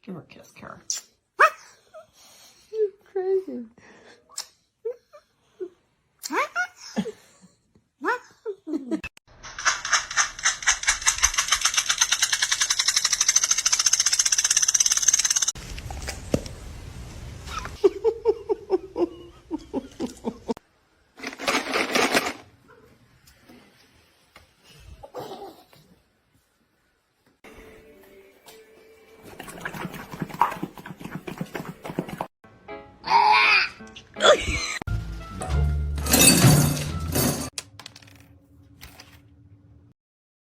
Give her a kiss, Kara. You're crazy.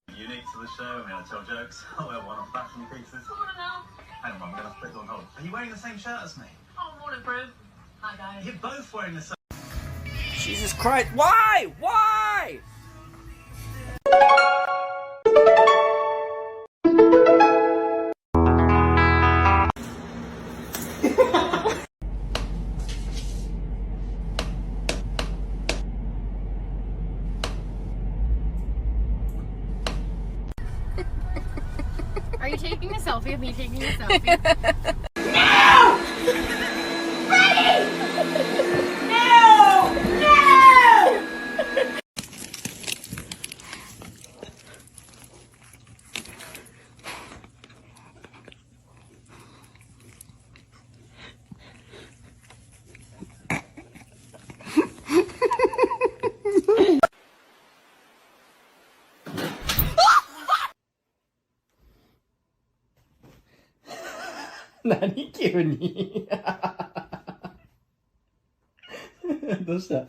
Unique to the show. I mean, I tell jokes. I wear one-off fashion pieces. Hang on, I'm going to put it on hold. Are you wearing the same shirt as me? Oh, morning, Brim. Hi, guys. You're both wearing the same. Jesus Christ. Why? Why? Are you taking a selfie of me taking a selfie? Nani急にどうした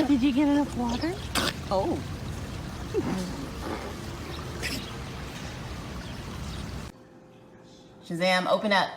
Did you get enough water? Oh. Shazam, open up.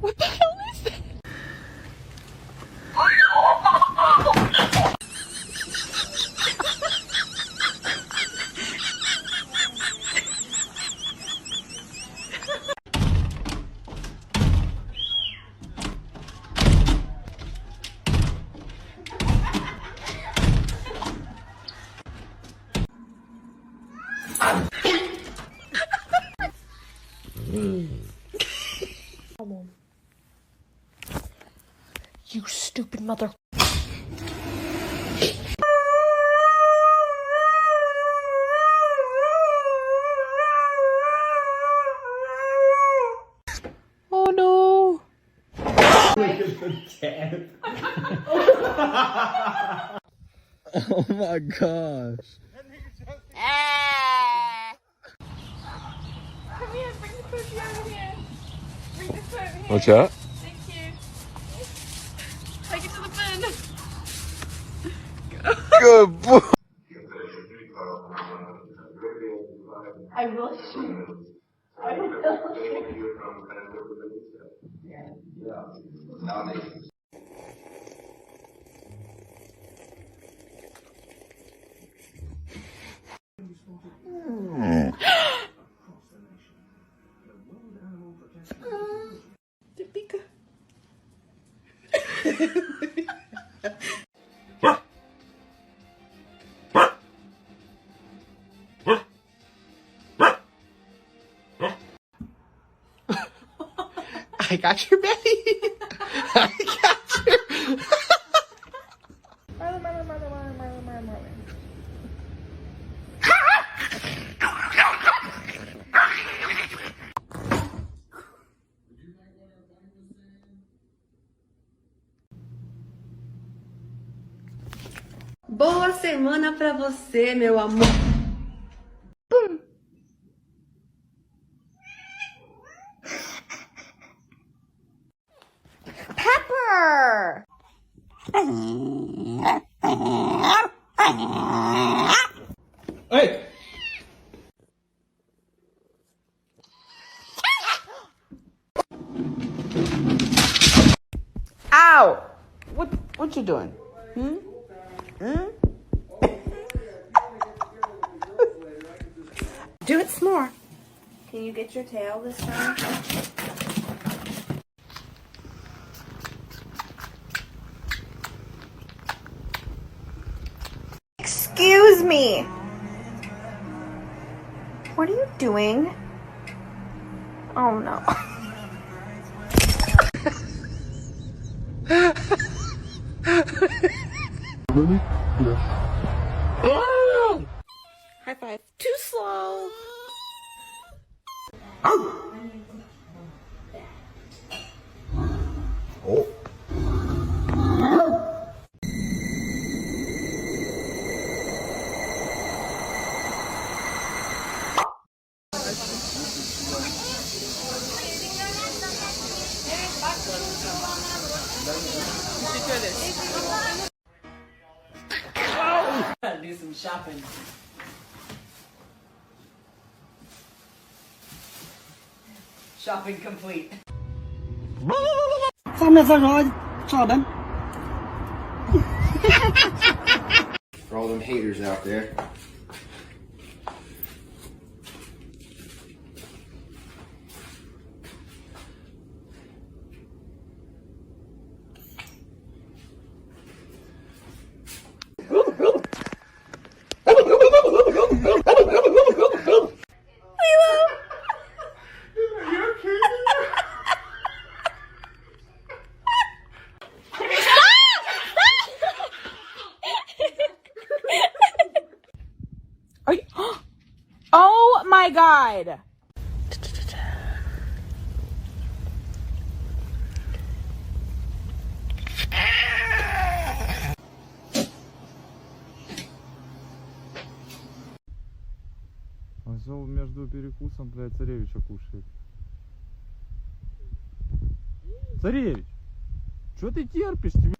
What the hell is that? You stupid mother. Oh no! Oh my gosh. Come here, bring the cookie over here. Bring the foot here. What's that? Thank you. Take it to the bin. Good boy. I will shoot. I will shoot. Topeka. I got your belly. I got your. Marlon. Boa semana pra você, meu amor. Pepper! Hey! Ow! What you doing? Do it some more. Can you get your tail this time? Excuse me. What are you doing? Oh no. High five. Too slow. Oh. Do some shopping. Shopping complete. For all them haters out there. Are you? Oh my god! Осел между перекусом, блядь, царевича кушает. Царевич, что ты терпишь? Тебе?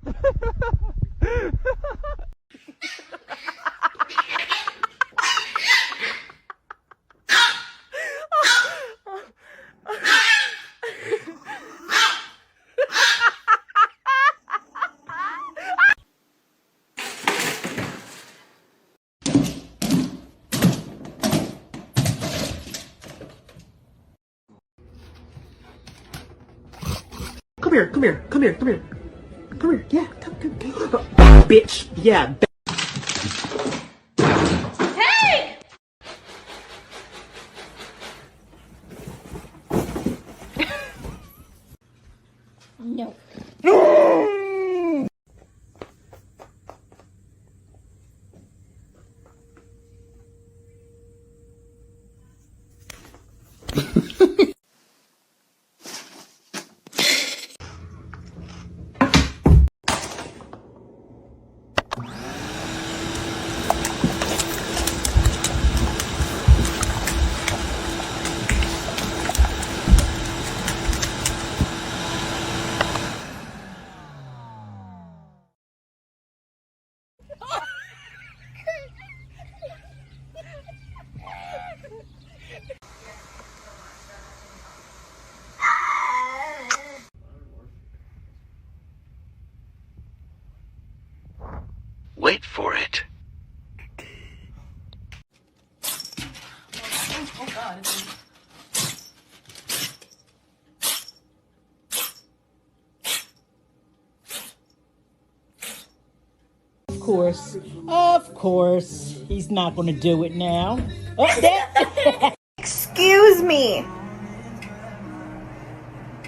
Come here, come here, come here, come here. Come here, yeah, come. Bitch, yeah. No. Wait for it. Oh god, it's Of course, he's not going to do it now. Oh, there. Excuse me.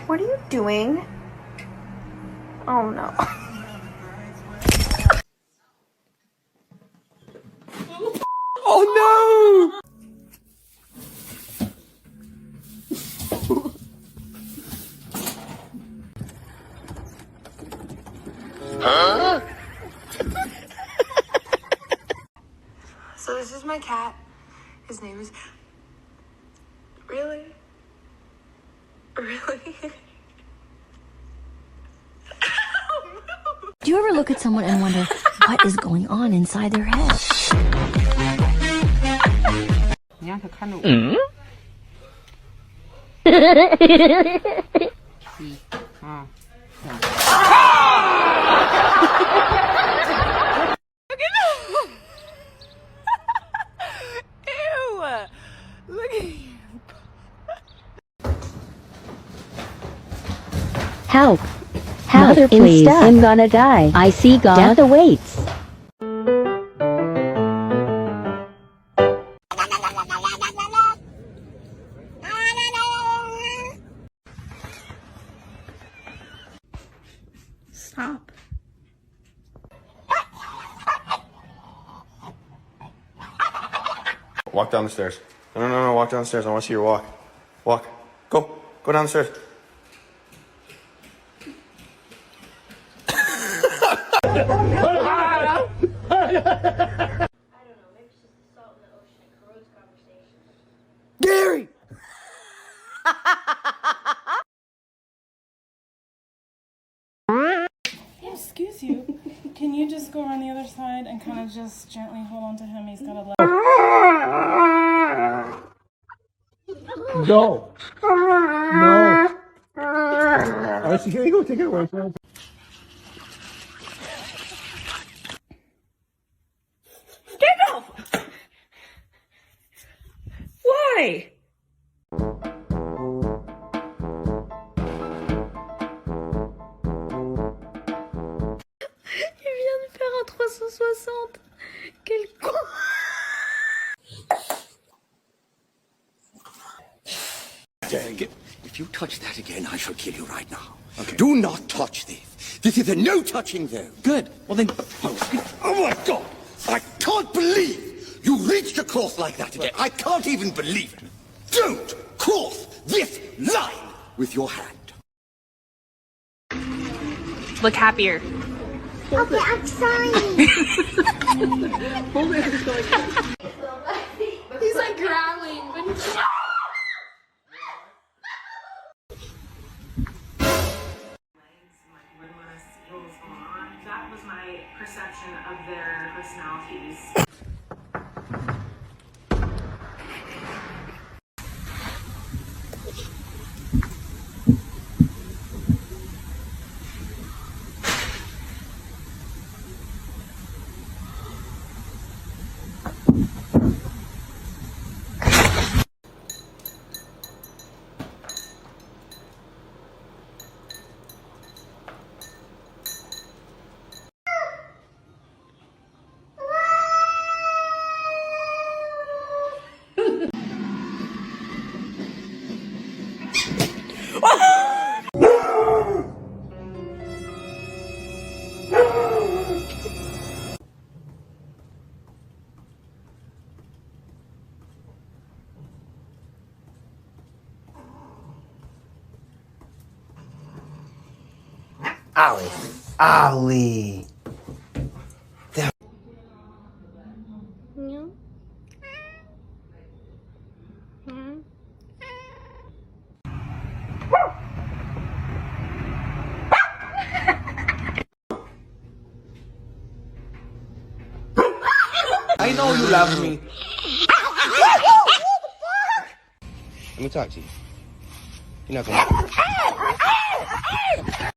What are you doing? Oh no. Oh no! Huh? my cat. His name is... Really? Really? Do you ever look at someone and wonder what is going on inside their head? 你让他看着我。啊。Ew! Look at you. Help. Mother, please. I'm gonna die. I see God. Death awaits. Stop. Walk down the stairs. No, walk down the stairs. I want to see your walk. Walk. Go down the stairs. Gary! Excuse you. Can you just go around the other side and kind of just gently hold on to him? He's got a leg. No. No. Alright, so here you go. Take it away. Get off! Why? Il vient de faire un 360. Quel con! If you touch that again, I shall kill you right now. Okay. Do not touch this. This is a no touching zone. Good. Well then. Oh my God! I can't believe you reached across like that again. I can't even believe it. Don't cross this line with your hand. Look happier. Okay, I'm sorry. He's like growling, but That was my perception of their personalities. Ollie. I know you love me. Let me talk to you. You're not gonna.